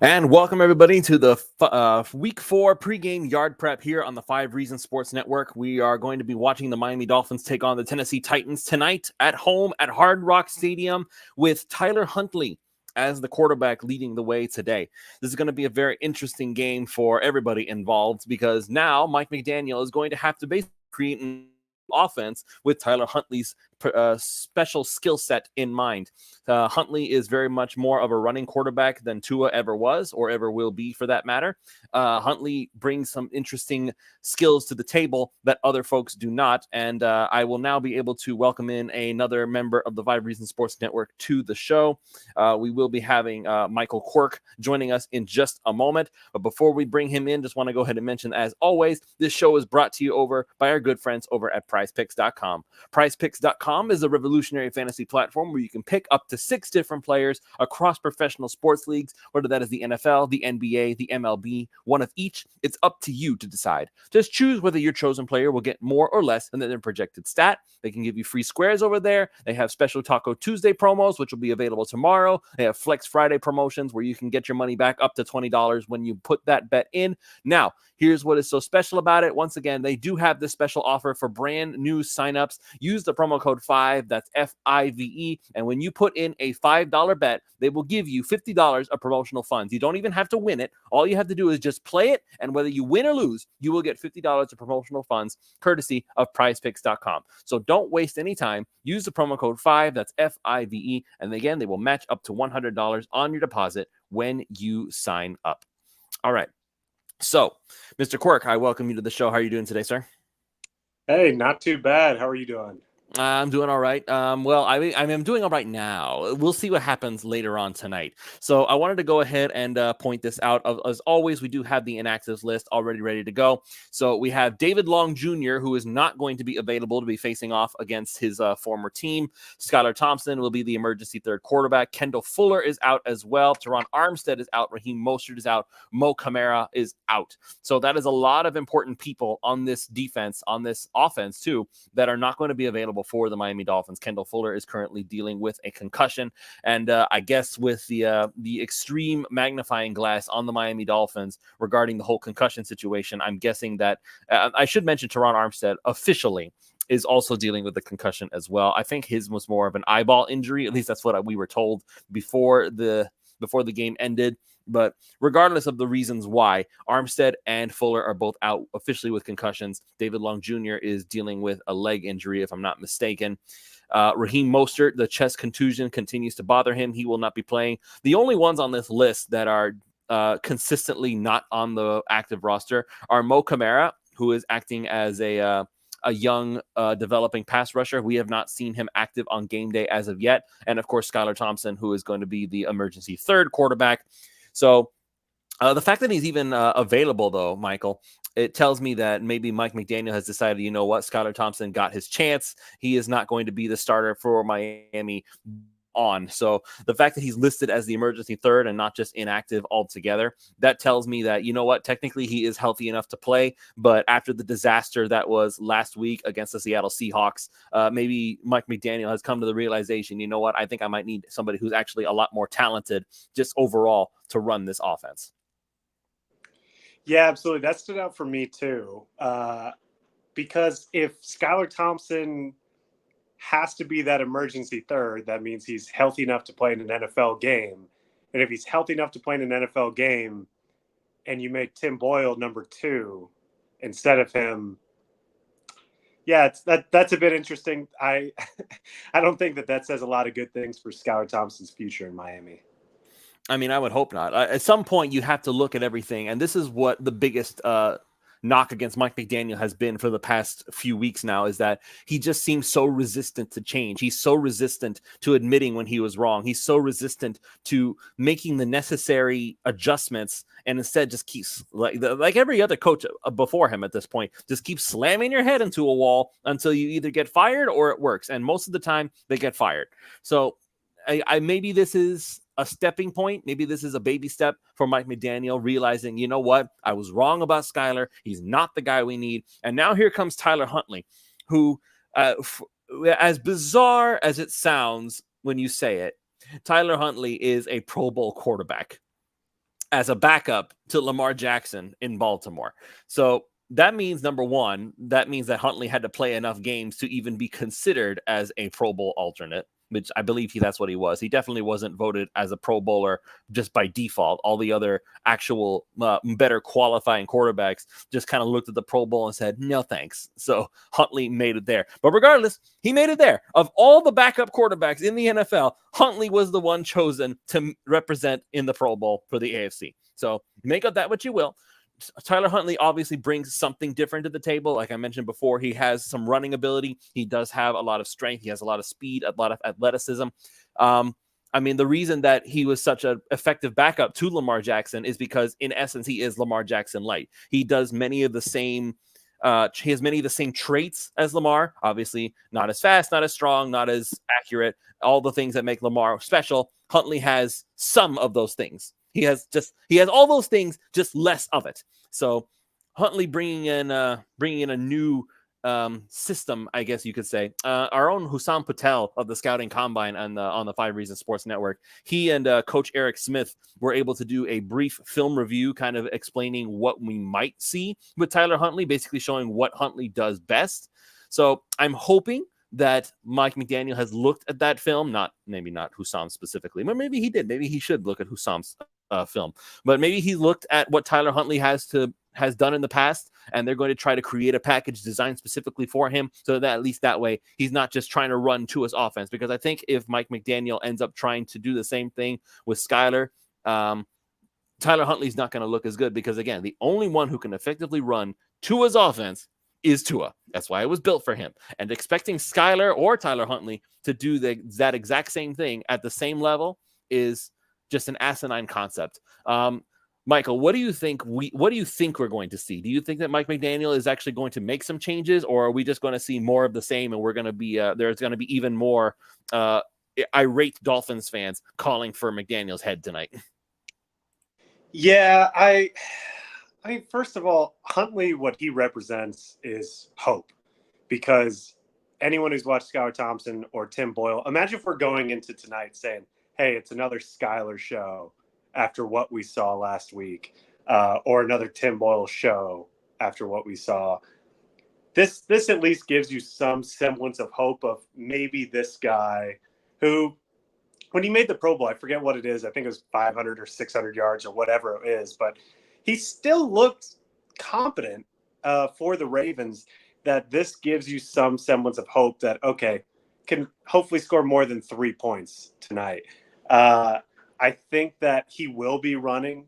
And welcome everybody to the Week 4 pregame yard prep here on the 5 Reasons Sports Network. We are going to be watching the Miami Dolphins take on the Tennessee Titans tonight at home at Hard Rock Stadium with Tyler Huntley as the quarterback leading the way today. This is going to be a very interesting game for everybody involved because now Mike McDaniel is going to have to basically create an offense with Tyler Huntley's special skill set in mind. Huntley is very much more of a running quarterback than Tua ever was or ever will be for that matter. Huntley brings some interesting skills to the table that other folks do not. And I will now be able to welcome in another member of the 5 Reasons Sports Network to the show. We will be having Michael Quirk joining us in just a moment. But before we bring him in, just want to go ahead and mention, as always, this show is brought to you over by our good friends over at PrizePicks.com. PrizePicks.com is a revolutionary fantasy platform where you can pick up to 6 different players across professional sports leagues, whether that is the NFL, the NBA, the MLB, one of each. It's up to you to decide. Just choose whether your chosen player will get more or less than their projected stat. They can give you free squares over there. They have special Taco Tuesday promos, which will be available tomorrow. They have Flex Friday promotions where you can get your money back up to $20 when you put that bet in. Now, here's what is so special about it. Once again, they do have this special offer for brand new signups. Use the promo code 5, that's FIVE, and when you put in a $5 bet, they will give you $50 of promotional funds. You don't even have to win it. All you have to do is just play it, and whether you win or lose, you will get $50 of promotional funds courtesy of prizepicks.com. So don't waste any time. Use the promo code 5, that's FIVE, and again, they will match up to $100 on your deposit when you sign up. All right. So, Mr. Quirk, I welcome you to the show. How are you doing today, sir? Hey, not too bad. How are you doing? I'm doing all right. Well, I'm doing all right now. We'll see what happens later on tonight. So I wanted to go ahead and point this out. As always, we do have the inactives list already ready to go. So we have David Long Jr., who is not going to be available to be facing off against his former team. Skylar Thompson will be the emergency third quarterback. Kendall Fuller is out as well. Teron Armstead is out. Raheem Mostert is out. Mo Kamara is out. So that is a lot of important people on this defense, on this offense too, that are not going to be available for the Miami Dolphins. Kendall Fuller is currently dealing with a concussion, and I guess with the extreme magnifying glass on the Miami Dolphins regarding the whole concussion situation, I'm guessing that I should mention Teron Armstead officially is also dealing with the concussion as well. I think his was more of an eyeball injury. At least that's what we were told before the game ended. But regardless of the reasons why, Armstead and Fuller are both out officially with concussions. David Long Jr. is dealing with a leg injury, if I'm not mistaken. Raheem Mostert, the chest contusion continues to bother him. He will not be playing. The only ones on this list that are consistently not on the active roster are Mo Kamara, who is acting as a young developing pass rusher. We have not seen him active on game day as of yet. And of course, Skylar Thompson, who is going to be the emergency third quarterback. So the fact that he's even available, though, Michael, it tells me that maybe Mike McDaniel has decided, you know what, Skylar Thompson got his chance. He is not going to be the starter for Miami on. So the fact that he's listed as the emergency third and not just inactive altogether, that tells me that, you know what, technically he is healthy enough to play. But after the disaster that was last week against the Seattle Seahawks, maybe Mike McDaniel has come to the realization, you know what, I think I might need somebody who's actually a lot more talented just overall to run this offense. Yeah, absolutely. That stood out for me too. Because if Skylar Thompson has to be that emergency third, that means he's healthy enough to play in an NFL game. And if he's healthy enough to play in an NFL game and you make Tim Boyle number 2 instead of him, yeah, that's a bit interesting. I don't think that says a lot of good things for Skylar Thompson's future in Miami. I mean, I would hope not. At some point, you have to look at everything. And this is what the biggest knock against Mike McDaniel has been for the past few weeks now, is that he just seems so resistant to change. He's so resistant to admitting when he was wrong. He's so resistant to making the necessary adjustments, and instead just keeps, like every other coach before him at this point, just keeps slamming your head into a wall until you either get fired or it works. And most of the time, they get fired. So I maybe this is a stepping point. Maybe this is a baby step for Mike McDaniel, realizing, you know what, I was wrong about Skylar. He's not the guy we need. And now here comes Tyler Huntley, who, as bizarre as it sounds when you say it, Tyler Huntley is a Pro Bowl quarterback. as a backup to Lamar Jackson in Baltimore. So that means, number one, that means that Huntley had to play enough games to even be considered as a Pro Bowl alternate, which I believe that's what he was. He definitely wasn't voted as a Pro Bowler just by default. All the other actual better qualifying quarterbacks just kind of looked at the Pro Bowl and said, no, thanks. So Huntley made it there. But regardless, he made it there. Of all the backup quarterbacks in the NFL, Huntley was the one chosen to represent in the Pro Bowl for the AFC. So make of that what you will. Tyler Huntley obviously brings something different to the table. Like I mentioned before, he has some running ability. He does have a lot of strength. He has a lot of speed, a lot of athleticism. I mean, the reason that he was such an effective backup to Lamar Jackson is because, in essence, he is Lamar Jackson light. He does many of the same. He has many of the same traits as Lamar. Obviously, not as fast, not as strong, not as accurate. All the things that make Lamar special. Huntley has some of those things. He has all those things, just less of it. So Huntley bringing in a new system, I guess you could say. Our own Hussam Patel of the Scouting Combine on the 5 Reasons Sports Network. He and Coach Eric Smith were able to do a brief film review, kind of explaining what we might see with Tyler Huntley, basically showing what Huntley does best. So I'm hoping that Mike McDaniel has looked at that film, maybe not Hussam specifically, but maybe he did. Maybe he should look at Hussam's film, but maybe he looked at what Tyler Huntley has done in the past, and they're going to try to create a package designed specifically for him, so that at least that way he's not just trying to run to his offense. Because I think if Mike McDaniel ends up trying to do the same thing with Skyler, Tyler Huntley's not going to look as good, because again, the only one who can effectively run to his offense is Tua. That's why it was built for him. And expecting Skyler or Tyler Huntley to do that exact same thing at the same level is just an asinine concept. Michael, what do you think we're going to see? Do you think that Mike McDaniel is actually going to make some changes, or are we just going to see more of the same, and we're going to be there's going to be even more irate Dolphins fans calling for McDaniel's head tonight? Yeah, I mean, first of all, Huntley, what he represents is hope, because anyone who's watched Skylar Thompson or Tim Boyle, imagine if we're going into tonight saying, hey, it's another Skylar show after what we saw last week, or another Tim Boyle show after what we saw. This at least gives you some semblance of hope of maybe this guy who, when he made the Pro Bowl, I forget what it is. I think it was 500 or 600 yards or whatever it is, but he still looked competent for the Ravens. That this gives you some semblance of hope that, okay, can hopefully score more than 3 points tonight. I think that he will be running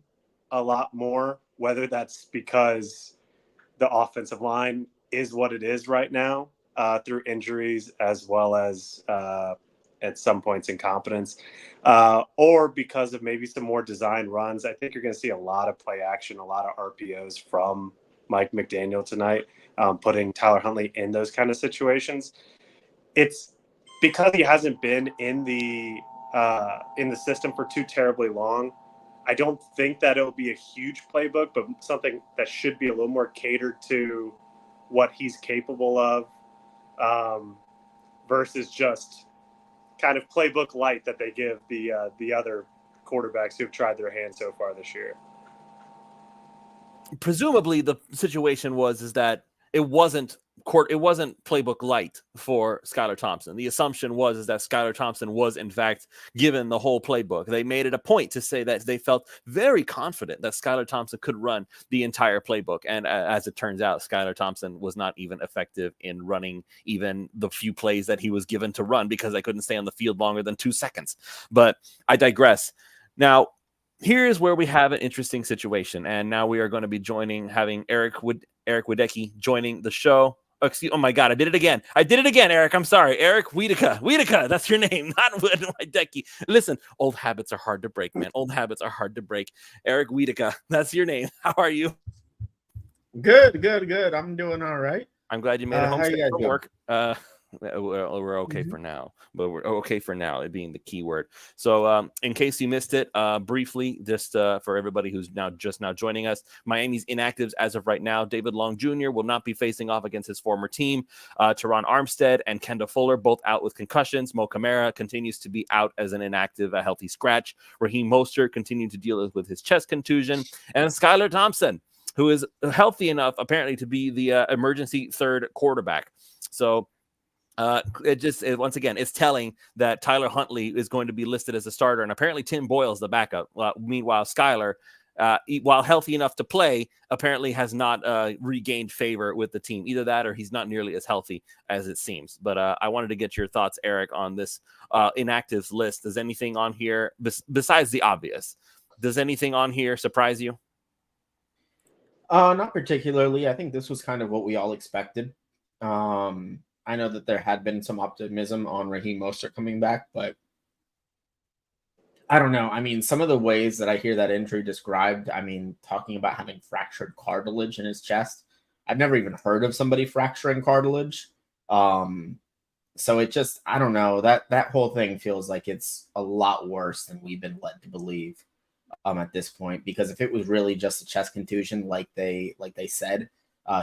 a lot more, whether that's because the offensive line is what it is right now through injuries, as well as at some points incompetence, or because of maybe some more design runs. I think you're going to see a lot of play action, a lot of RPOs from Mike McDaniel tonight, putting Tyler Huntley in those kind of situations. It's because he hasn't been in the system for too terribly long. I don't think that it'll be a huge playbook, but something that should be a little more catered to what he's capable of, versus just kind of playbook light that they give the other quarterbacks who've tried their hand so far this year. Presumably, the situation is that it wasn't playbook light for Skylar Thompson. The assumption is that Skylar Thompson was in fact given the whole playbook. They made it a point to say that they felt very confident that Skylar Thompson could run the entire playbook. And as it turns out, Skylar Thompson was not even effective in running even the few plays that he was given to run, because they couldn't stay on the field longer than 2 seconds. But I digress. Now, here is where we have an interesting situation. And now we are going to be having Eric Wiedecke joining the show. Oh my God, I did it again, Eric. I'm sorry. Eric Wiedecke. That's your name, not Wiedecke. Listen, old habits are hard to break, man. Old habits are hard to break. Eric Wiedecke, that's your name. How are you? Good. I'm doing all right. I'm glad you made it home from work. We're okay for now, but we're okay for now, it being the key word. So, in case you missed it, briefly, just for everybody who's just now joining us, Miami's inactives as of right now: David Long Jr. will not be facing off against his former team. Teron Armstead and Kendall Fuller both out with concussions. Mo Camara continues to be out as an inactive, a healthy scratch. Raheem Mostert continuing to deal with his chest contusion, and Skylar Thompson, who is healthy enough apparently to be the emergency third quarterback. So once again, it's telling that Tyler Huntley is going to be listed as a starter, and apparently Tim Boyle is the backup. Meanwhile, Skyler, while healthy enough to play, apparently has not regained favor with the team. Either that, or he's not nearly as healthy as it seems. But I wanted to get your thoughts, Eric, on this inactives list. Does anything on here, besides the obvious, does anything on here surprise you? Not particularly. I think this was kind of what we all expected. I know that there had been some optimism on Raheem Mostert coming back, but I don't know. I mean, some of the ways that I hear that injury described, I mean, talking about having fractured cartilage in his chest. I've never even heard of somebody fracturing cartilage. So it just, I don't know, that whole thing feels like it's a lot worse than we've been led to believe at this point, because if it was really just a chest contusion, like they said,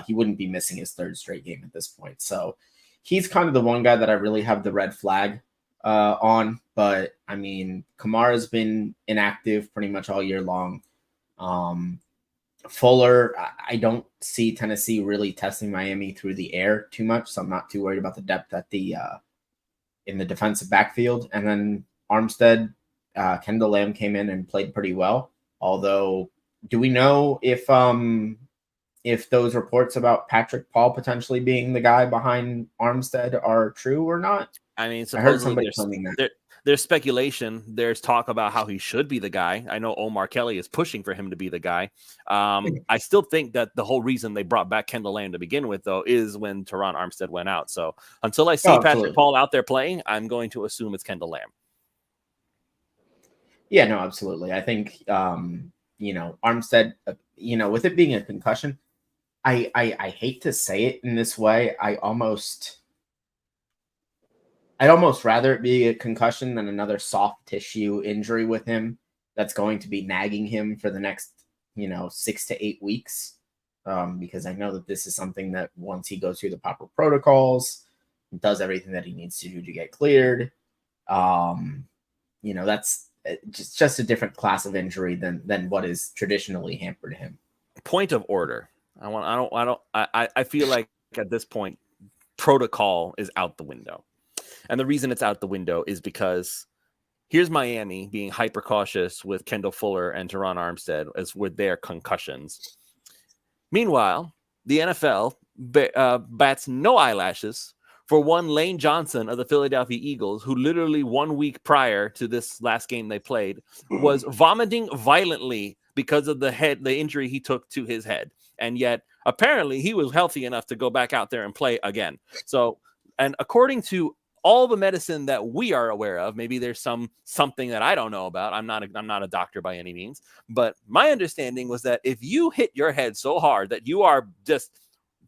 he wouldn't be missing his third straight game at this point. So he's kind of the one guy that I really have the red flag on. But, I mean, Kamara's been inactive pretty much all year long. Fuller, I don't see Tennessee really testing Miami through the air too much, so I'm not too worried about the depth at the in the defensive backfield. And then Armstead, Kendall Lamb came in and played pretty well. Although, do we know if those reports about Patrick Paul potentially being the guy behind Armstead are true or not? I mean, I heard somebody claiming that. There's speculation. There's talk about how he should be the guy. I know Omar Kelly is pushing for him to be the guy. I still think that the whole reason they brought back Kendall Lamb to begin with, though, is when Teron Armstead went out. So until I see Patrick Paul out there playing, I'm going to assume it's Kendall Lamb. Yeah, no, absolutely. I think, Armstead, with it being a concussion, I hate to say it in this way. I'd almost rather it be a concussion than another soft tissue injury with him that's going to be nagging him for the next, 6 to 8 weeks. Because I know that this is something that once he goes through the proper protocols, does everything that he needs to do to get cleared, that's just a different class of injury than what is traditionally hampered him. Point of order. I feel like at this point, protocol is out the window. And the reason it's out the window is because here's Miami being hyper cautious with Kendall Fuller and Teron Armstead as with their concussions. Meanwhile, the NFL bats no eyelashes for one Lane Johnson of the Philadelphia Eagles, who literally 1 week prior to this last game they played was vomiting violently because of the injury he took to his head. And yet, apparently, he was healthy enough to go back out there and play again. So, and according to all the medicine that we are aware of, maybe there's something that I don't know about. I'm not a doctor by any means, but my understanding was that if you hit your head so hard that you are just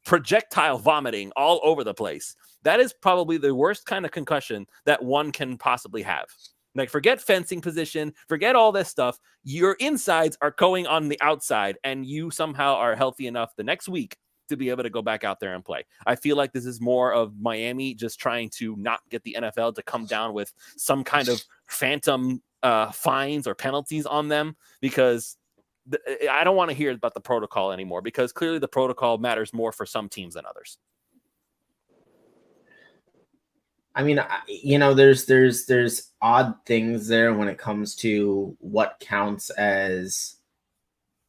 projectile vomiting all over the place, that is probably the worst kind of concussion that one can possibly have. Like, forget fencing position, forget all this stuff. Your insides are going on the outside, and you somehow are healthy enough the next week to be able to go back out there and play. I feel like this is more of Miami just trying to not get the NFL to come down with some kind of phantom fines or penalties on them, because I don't want to hear about the protocol anymore, because clearly the protocol matters more for some teams than others. I mean, there's odd things there when it comes to what counts as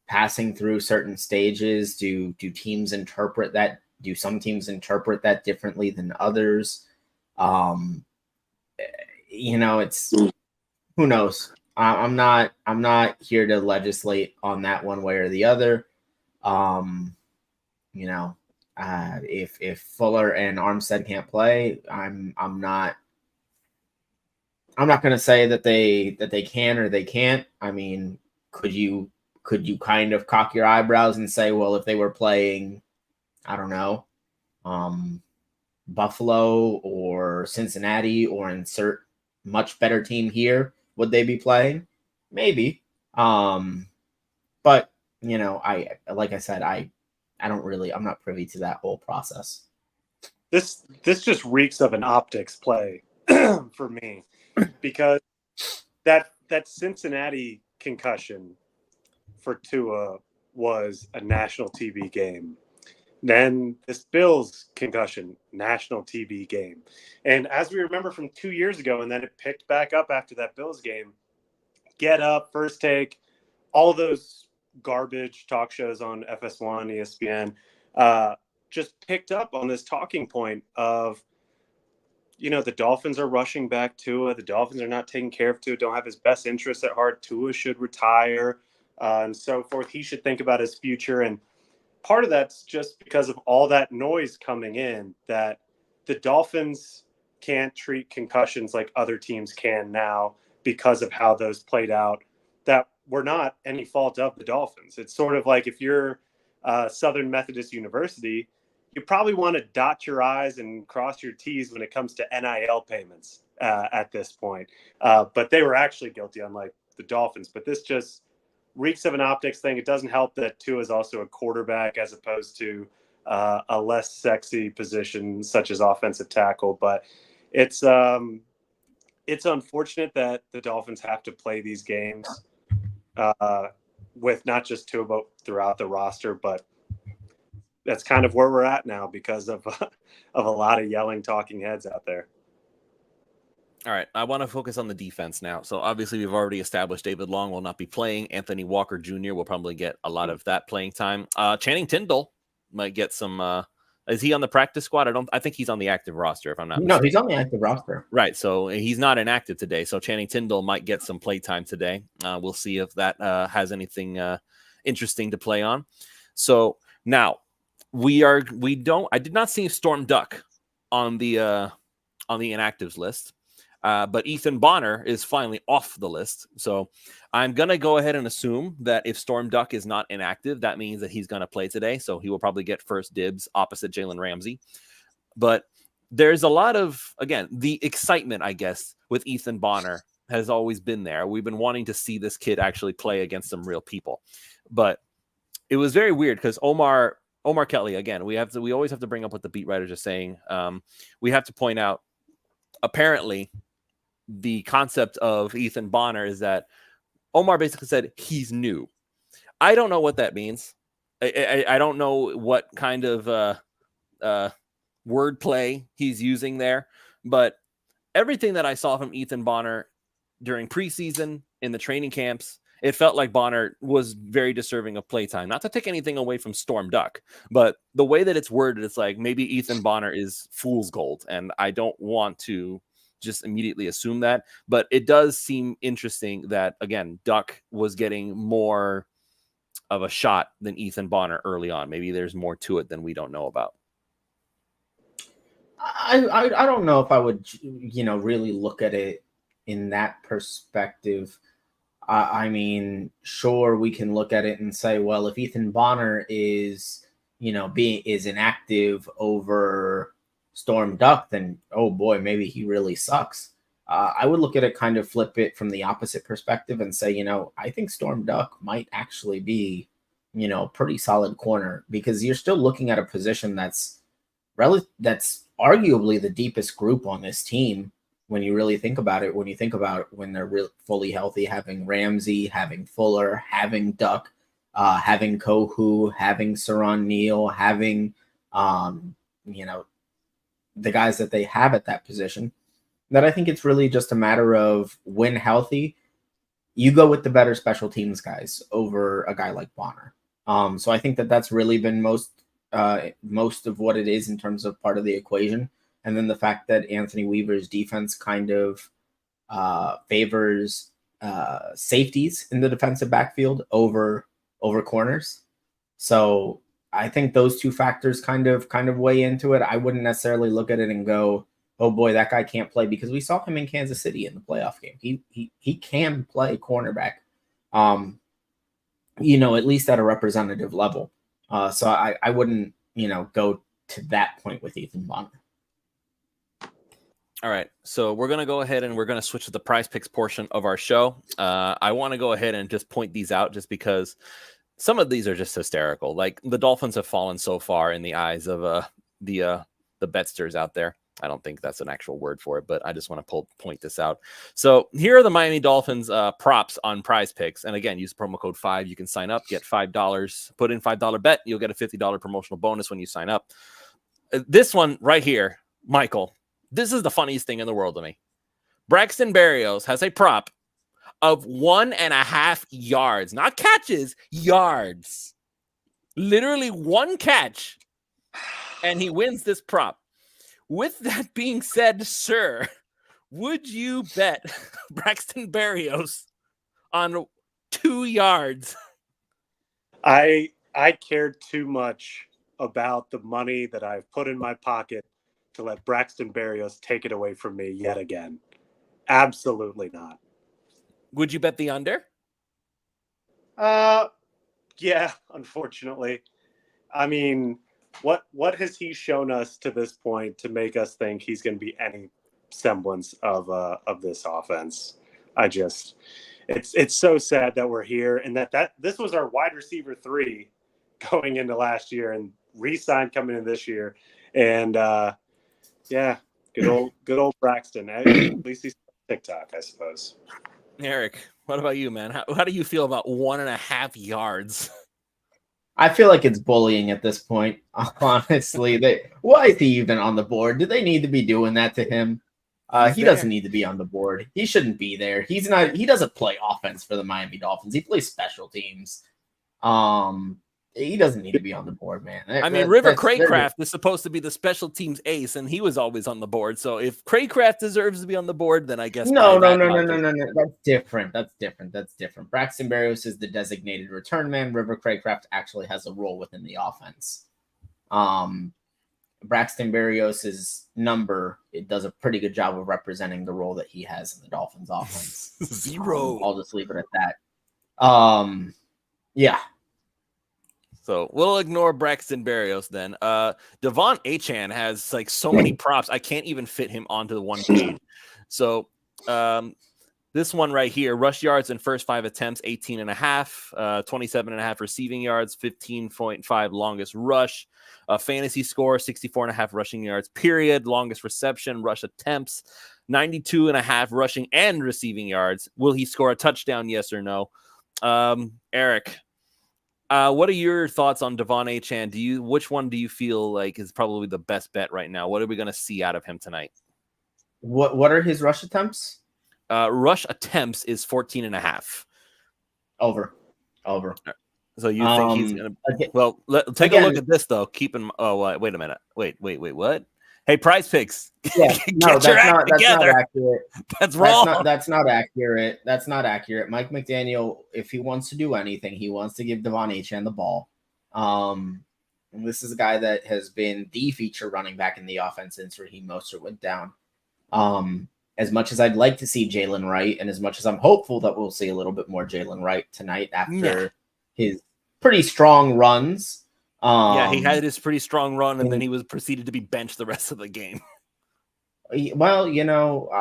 passing through certain stages. Do teams interpret that? Do some teams interpret that differently than others? It's, who knows? I'm not here to legislate on that one way or the other. If Fuller and Armstead can't play, I'm not going to say that they can or they can't. I mean, could you kind of cock your eyebrows and say, well, if they were playing, I don't know, Buffalo or Cincinnati or insert much better team here, would they be playing? Maybe. But like I said, I'm not privy to that whole process. This just reeks of an optics play for me, because that Cincinnati concussion for Tua was a national TV game. Then this Bills concussion, national TV game. And as we remember from 2 years ago, and then it picked back up after that Bills game, Get Up, First Take, all those garbage talk shows on FS1, ESPN, just picked up on this talking point of, the Dolphins are rushing back Tua. The Dolphins are not taking care of Tua, don't have his best interests at heart. Tua should retire, and so forth. He should think about his future. And part of that's just because of all that noise coming in, that the Dolphins can't treat concussions like other teams can now because of how those played out, that were not any fault of the Dolphins. It's sort of like if you're Southern Methodist University, you probably want to dot your I's and cross your T's when it comes to NIL payments at this point. But they were actually guilty, unlike the Dolphins. But this just reeks of an optics thing. It doesn't help that Tua is also a quarterback as opposed to a less sexy position such as offensive tackle. But it's unfortunate that the Dolphins have to play these games with not just Tua, but throughout the roster. But that's kind of where we're at now because of a lot of yelling, talking heads out there. All right, I want to focus on the defense now. So obviously we've already established David Long will not be playing. Anthony Walker Jr. will probably get a lot of that playing time. Channing Tindall might get some. Is he on the practice squad? I think he's on the active roster, if I'm not mistaken. No, he's on the active roster. Right, so he's not inactive today. So Channing Tindall might get some play time today. We'll see if that has anything interesting to play on. So now I did not see Storm Duck on the inactives list. But Ethan Bonner is finally off the list. So I'm going to go ahead and assume that if Storm Duck is not inactive, that means that he's going to play today. So he will probably get first dibs opposite Jalen Ramsey. But there's a lot of, again, the excitement, I guess, with Ethan Bonner has always been there. We've been wanting to see this kid actually play against some real people. But it was very weird because Omar Kelly, again, we always have to bring up what the beat writers are saying. We have to point out, apparently, the concept of Ethan Bonner is that Omar basically said he's new. I don't know what that means. I don't know what kind of wordplay he's using there, but everything that I saw from Ethan Bonner during preseason in the training camps, it felt like Bonner was very deserving of playtime. Not to take anything away from Storm Duck, but the way that it's worded, it's like maybe Ethan Bonner is fool's gold, and I don't want to just immediately assume that, but it does seem interesting that, again, Duck was getting more of a shot than Ethan Bonner early on. Maybe there's more to it than we don't know about. I don't know if I would, really look at it in that perspective. I mean, sure, we can look at it and say, well, if Ethan Bonner is inactive over Storm Duck, then oh boy, maybe he really sucks. I would look at it, kind of flip it from the opposite perspective and say, I think Storm Duck might actually be, pretty solid corner, because you're still looking at a position that's arguably the deepest group on this team when you really think about it. When you think about when they're fully healthy, having Ramsey, having Fuller, having Duck, having Kohu, having Saron Neal, having the guys that they have at that position, that I think it's really just a matter of, when healthy, you go with the better special teams guys over a guy like Bonner. So I think that's really been most of what it is in terms of part of the equation. And then the fact that Anthony Weaver's defense kind of favors safeties in the defensive backfield over corners. So I think those two factors kind of weigh into it. I wouldn't necessarily look at it and go, oh boy, that guy can't play, because we saw him in Kansas City in the playoff game. He can play cornerback, at least at a representative level. So I wouldn't, go to that point with Ethan Bonner. All right, so we're going to go ahead and we're going to switch to the prize picks portion of our show. I want to go ahead and just point these out just because some of these are just hysterical. Like the Dolphins have fallen so far in the eyes of the betsters out there. I don't think that's an actual word for it, but I just want to point this out. So here are the Miami Dolphins props on prize picks. And again, use promo code 5. You can sign up, get $5, put in $5 bet. You'll get a $50 promotional bonus when you sign up. This one right here, Michael, this is the funniest thing in the world to me. Braxton Berrios has a prop of 1.5 yards, not catches, yards. Literally one catch, and he wins this prop. With that being said, sir, would you bet Braxton Berrios on 2 yards? I cared too much about the money that I've put in my pocket to let Braxton Berrios take it away from me yet again. Absolutely not. Would you bet the under? Yeah, unfortunately. I mean, what has he shown us to this point to make us think he's going to be any semblance of this offense? It's so sad that we're here and that this was our wide receiver 3 going into last year and re-signed coming in this year. And yeah, good old Braxton. At least he's TikTok, I suppose. Eric, what about you, man? How do you feel about 1.5 yards? I feel like it's bullying at this point. Honestly, why is he even on the board? Do they need to be doing that to him? He doesn't need to be on the board. He shouldn't be there. He doesn't play offense for the Miami Dolphins. He plays special teams. He doesn't need to be on the board, man. River Craycraft is supposed to be the special teams ace, and he was always on the board. So if Craycraft deserves to be on the board, then I guess no. That's different. Braxton Berrios is the designated return man. River Craycraft actually has a role within the offense. Braxton Berrios' number, it does a pretty good job of representing the role that he has in the Dolphins offense. 0. I'll just leave it at that. Yeah. So we'll ignore Braxton Berrios then. Devon Achane has like so many props. I can't even fit him onto the one page. So this one right here, rush yards in first 5 attempts, 18.5, 27.5 receiving yards, 15.5 longest rush, fantasy score, 64.5 rushing yards, period, longest reception, rush attempts, 92.5 rushing and receiving yards. Will he score a touchdown? Yes or no? Eric, what are your thoughts on Devon Achane? Which one do you feel like is probably the best bet right now? What are we going to see out of him tonight? What are his rush attempts? Rush attempts is 14.5. Over. So you think he's going to? Well, take a look at this though. Wait a minute. Wait. What? Hey, Prize Picks. Yeah, that's not accurate. That's wrong. That's not accurate. That's not accurate. Mike McDaniel, if he wants to do anything, he wants to give Devon Achane the ball. And this is a guy that has been the feature running back in the offense since Raheem Mostert went down. As much as I'd like to see Jalen Wright, and as much as I'm hopeful that we'll see a little bit more Jalen Wright tonight after his pretty strong runs. He had his pretty strong run, and then he was proceeded to be benched the rest of the game. Well,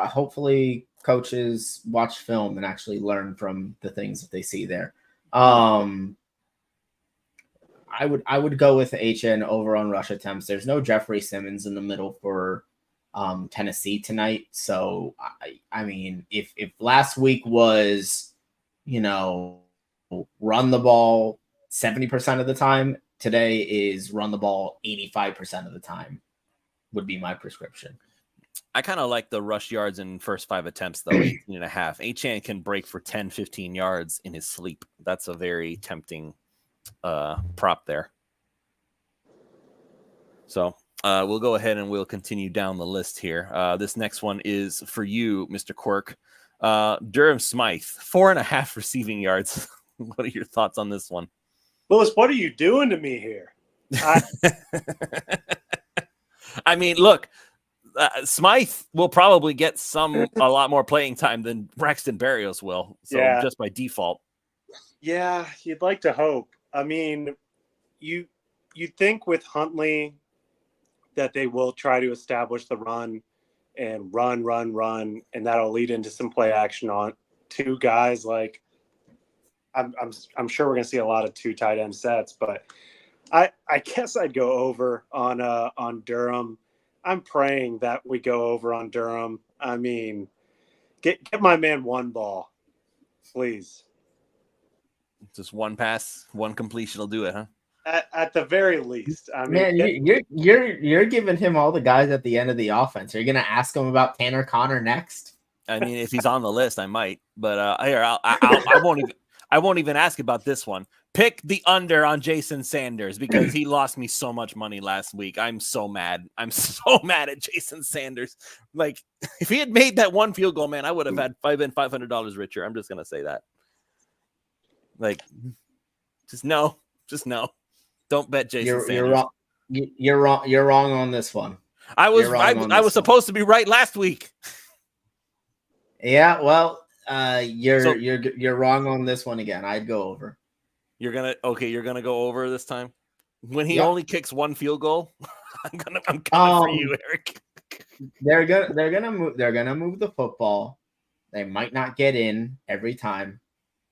hopefully coaches watch film and actually learn from the things that they see there. I would go with HN over on rush attempts. There's no Jeffrey Simmons in the middle for Tennessee tonight. So I mean, if last week was, run the ball 70% of the time, today is run the ball 85% of the time would be my prescription. I kind of like the rush yards in first 5 attempts, though, 18.5. Achane can break for 10, 15 yards in his sleep. That's a very tempting prop there. So we'll go ahead and we'll continue down the list here. This next one is for you, Mr. Quirk. Durham Smythe, 4.5 receiving yards. What are your thoughts on this one? Lewis, what are you doing to me here? I mean, look, Smythe will probably get a lot more playing time than Braxton Berrios will. So just by default. Yeah, you'd like to hope. I mean, you think with Huntley that they will try to establish the run and run, and that'll lead into some play action on two guys. Like I'm sure we're gonna see a lot of 2 tight end sets, but I guess I'd go over on Durham. I'm praying that we go over on Durham. I mean, get my man 1 ball, please. Just 1 pass, 1 completion will do it, huh? At the very least, I mean, Man, you're giving him all the guys at the end of the offense. Are you gonna ask him about Tanner Connor next? I mean, if he's on the list, I might. But here, I won't even ask about this one. Pick the under on Jason Sanders because he lost me so much money last week. I'm so mad. I'm so mad at Jason Sanders. Like, if he had made that 1 field goal, man, I would have been $500 richer. I'm just gonna say that. Like, just no. Don't bet Jason Sanders. You're wrong. You're wrong on this one. I was supposed to be right last week. Yeah, well, you're wrong on this one again. I'd go over. You're gonna go over this time when he only kicks 1 field goal. I'm coming for you, Eric. They're gonna move the football. They might not get in every time,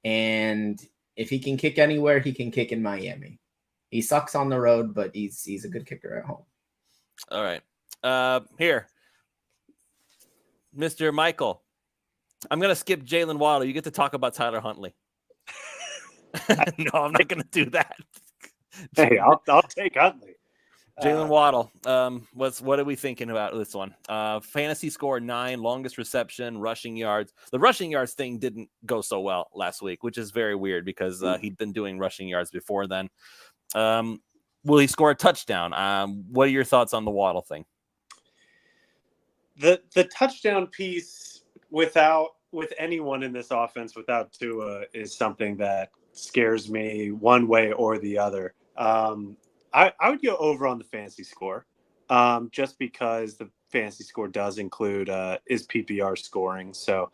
and if he can kick anywhere, he can kick in Miami. He sucks on the road, but he's a good kicker at home. All right, here, Mr. Michael. I'm gonna skip Jalen Waddle. You get to talk about Tyler Huntley. No, I'm not gonna do that. Hey, I'll take Huntley. Jalen Waddle. What are we thinking about this one? Fantasy score 9, longest reception, rushing yards. The rushing yards thing didn't go so well last week, which is very weird because he'd been doing rushing yards before then. Will he score a touchdown? What are your thoughts on the Waddle thing? The touchdown piece with anyone in this offense without Tua is something that scares me one way or the other. I would go over on the fantasy score, just because the fantasy score does include is PPR scoring. So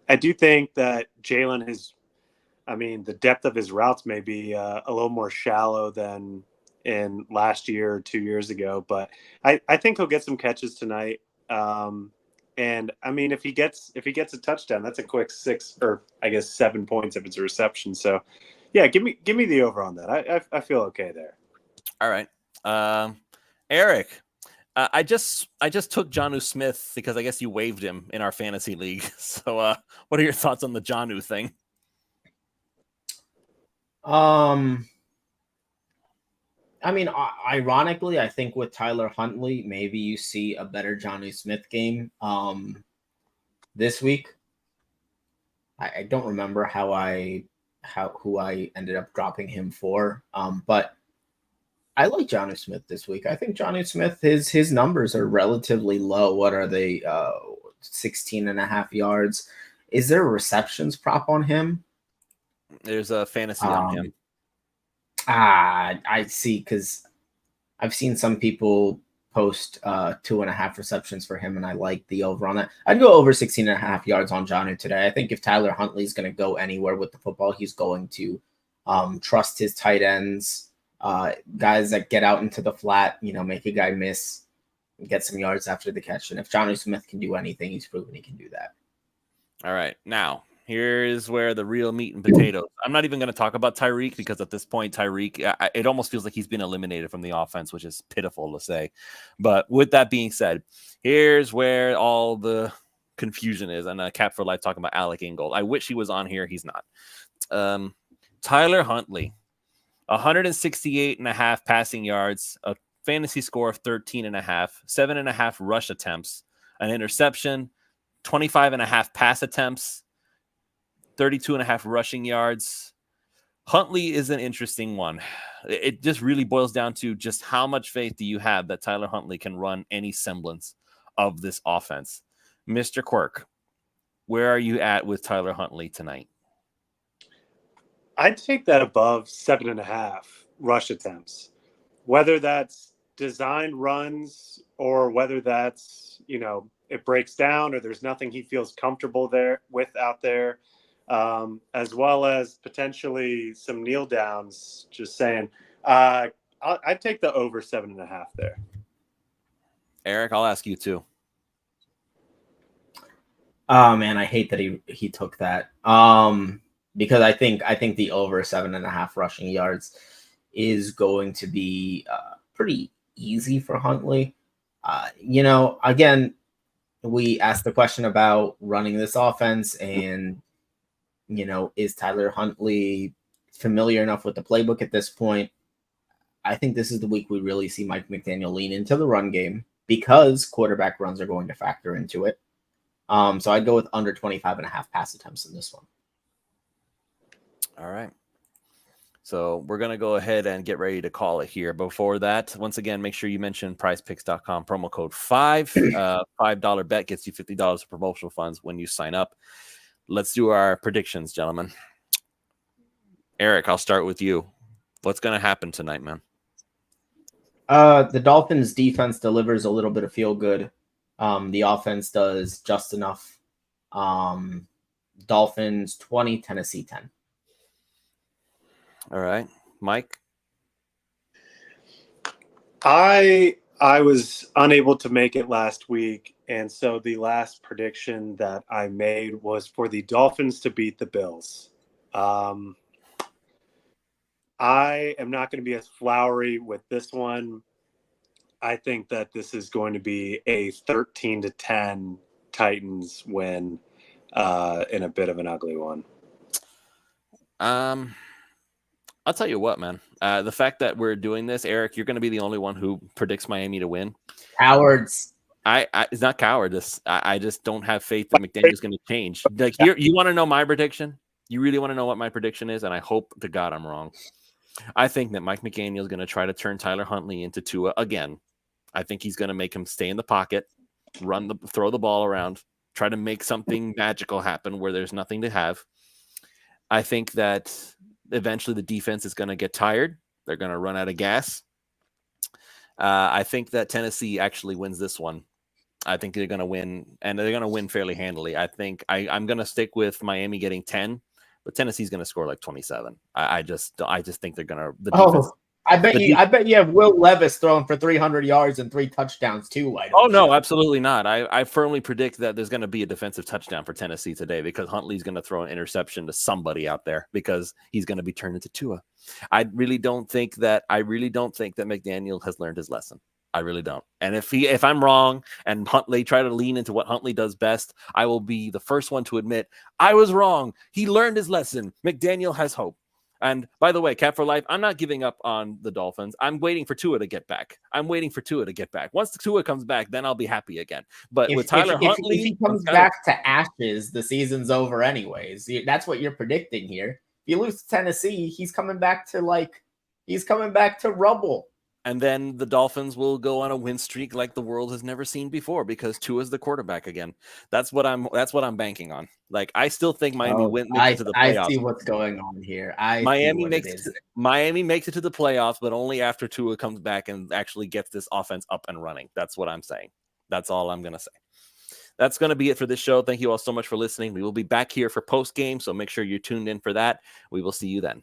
I do think that Jalen the depth of his routes may be a little more shallow than in last year or 2 years ago, but I think he'll get some catches tonight. And I mean, if he gets a touchdown, that's a quick 6 or I guess 7 points if it's a reception. So yeah, give me the over on that. I feel okay there. All right. Eric, I just took Jonnu Smith because I guess you waived him in our fantasy league. So what are your thoughts on the Jonnu thing? I mean, ironically, I think with Tyler Huntley, maybe you see a better Jonnu Smith game this week. I don't remember who I ended up dropping him for, but I like Jonnu Smith this week. I think Jonnu Smith, his numbers are relatively low. What are they? 16.5 yards. Is there a receptions prop on him? There's a fantasy on him. I see, because I've seen some people post 2.5 receptions for him, and I like the over on that. I'd go over 16.5 yards on Jonnu today. I think if Tyler Huntley is going to go anywhere with the football, he's going to trust his tight ends, guys that get out into the flat, make a guy miss, get some yards after the catch. And if Jonnu Smith can do anything, he's proven he can do that. All right, now here's where the real meat and potatoes. I'm not even going to talk about Tyreek because at this point, Tyreek, it almost feels like he's been eliminated from the offense, which is pitiful to say. But with that being said, here's where all the confusion is. And Cap for Life talking about Alec Ingold. I wish he was on here. He's not. Tyler Huntley, 168.5 passing yards, a fantasy score of 13.5, 7.5 rush attempts, an interception, 25.5 pass attempts, 32.5 rushing yards. Huntley is an interesting one. It just really boils down to just how much faith do you have that Tyler Huntley can run any semblance of this offense? Mr. Quirk, where are you at with Tyler Huntley tonight? I'd take that above 7.5 rush attempts, whether that's designed runs or whether that's, it breaks down or there's nothing he feels comfortable out there. As well as potentially some kneel downs. Just saying, I'd take the over 7.5 there. Eric, I'll ask you too. Oh man, I hate that he took that. Because I think the over 7.5 rushing yards is going to be pretty easy for Huntley. Again, we asked the question about running this offense, and is Tyler Huntley familiar enough with the playbook at this point? I think this is the week we really see Mike McDaniel lean into the run game because quarterback runs are going to factor into it. So I'd go with under 25.5 pass attempts in this one. All right. So we're going to go ahead and get ready to call it here. Before that, once again, make sure you mention prizepicks.com, promo code 5. $5 bet gets you $50 of promotional funds when you sign up. Let's do our predictions, gentlemen. Eric, I'll start with you. What's going to happen tonight, man? The Dolphins defense delivers a little bit of feel good. The offense does just enough. Dolphins 20, Tennessee 10. All right. Mike? I was unable to make it last week, and so the last prediction that I made was for the Dolphins to beat the Bills. I am not going to be as flowery with this one. I think that this is going to be a 13-10 Titans win in a bit of an ugly one. I'll tell you what, man. The fact that we're doing this, Eric, you're going to be the only one who predicts Miami to win. Cowards. It's not cowardice. I just don't have faith that McDaniel's going to change. Like, here, you want to know my prediction? You really want to know what my prediction is? And I hope to God I'm wrong. I think that Mike McDaniel is going to try to turn Tyler Huntley into Tua again. I think he's going to make him stay in the pocket, throw the ball around, try to make something magical happen where there's nothing to have. I think that eventually the defense is going to get tired. They're going to run out of gas. I think that Tennessee actually wins this one. I think they're going to win, and they're going to win fairly handily. I think I'm going to stick with Miami getting 10, but Tennessee's going to score like 27. I just think they're going to. The defense. I bet you have Will Levis throwing for 300 yards and 3 touchdowns too. Oh no, absolutely not. I firmly predict that there's going to be a defensive touchdown for Tennessee today because Huntley's going to throw an interception to somebody out there because he's going to be turned into Tua. I really don't think that McDaniel has learned his lesson. I really don't. And if I'm wrong and Huntley try to lean into what Huntley does best, I will be the first one to admit I was wrong. He learned his lesson. McDaniel has hope. And by the way, Cap for Life, I'm not giving up on the Dolphins. I'm waiting for Tua to get back. Once the Tua comes back, then I'll be happy again. But with Tyler Huntley, if he comes back to ashes, the season's over anyways. That's what you're predicting here. If you lose to Tennessee, he's coming back to rubble. And then the Dolphins will go on a win streak like the world has never seen before because Tua's the quarterback again. That's what I'm banking on. Like, I still think Miami makes it to the playoffs. I see what's going on here. Miami makes it to the playoffs, but only after Tua comes back and actually gets this offense up and running. That's what I'm saying. That's all I'm going to say. That's going to be it for this show. Thank you all so much for listening. We will be back here for post game, so make sure you're tuned in for that. We will see you then.